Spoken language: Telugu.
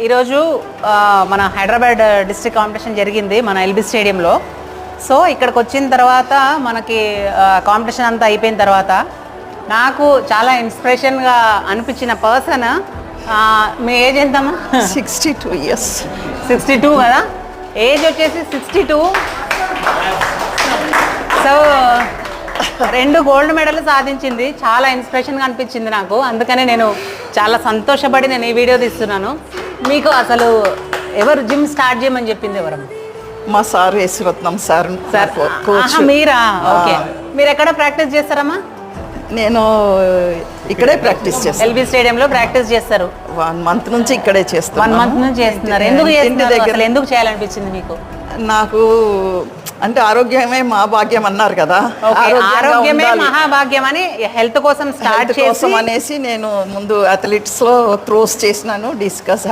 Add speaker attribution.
Speaker 1: ఈరోజు మన హైదరాబాద్ డిస్ట్రిక్ట్ కాంపిటీషన్ జరిగింది మన ఎల్బీ స్టేడియంలో. సో ఇక్కడికి వచ్చిన తర్వాత మనకి కాంపిటీషన్ అంతా అయిపోయిన తర్వాత నాకు చాలా ఇన్స్పిరేషన్గా అనిపించిన పర్సన్, మీ ఏజ్ ఎంతమ్మా?
Speaker 2: 62 years.
Speaker 1: 62 కదా, ఏజ్ వచ్చేసి 62. సో 2 గోల్డ్ మెడల్ సాధించింది. చాలా ఇన్స్పిరేషన్గా అనిపించింది నాకు. అందుకని నేను చాలా సంతోషపడి నేను ఈ వీడియో తీస్తున్నాను. మీకు అసలు ఎవరు జిమ్ స్టార్ట్ చేయమని చెప్పింది ఎవరమ్మా?
Speaker 2: మా సార్ యేసురత్నం సార్.
Speaker 1: మీరా? ఓకే. మీరు ఎక్కడ ప్రాక్టీస్ చేస్తారమ్మా?
Speaker 2: నేను ఇక్కడే ప్రాక్టీస్ చేస్తాను.
Speaker 1: ఎల్బీ స్టేడియంలో ప్రాక్టీస్ చేస్తారు.
Speaker 2: 1 month నుంచి ఇక్కడే చేస్తాను.
Speaker 1: 1 month నుంచి చేస్తున్నారు. ఎందుకు చేస్తున్నారు? అసలు ఎందుకు చేయాలనిపించింది మీకు?
Speaker 2: నాకు అంటే ఆరోగ్యమే మా భాగ్యం అన్నారు కదా,
Speaker 1: ఆరోగ్యమే మహాభాగ్యం అని హెల్త్ కోసం స్టార్ట్
Speaker 2: కోసం అనేసి నేను ముందు అథ్లెటిక్స్ లో త్రోస్ చేసినాను, డిస్కస్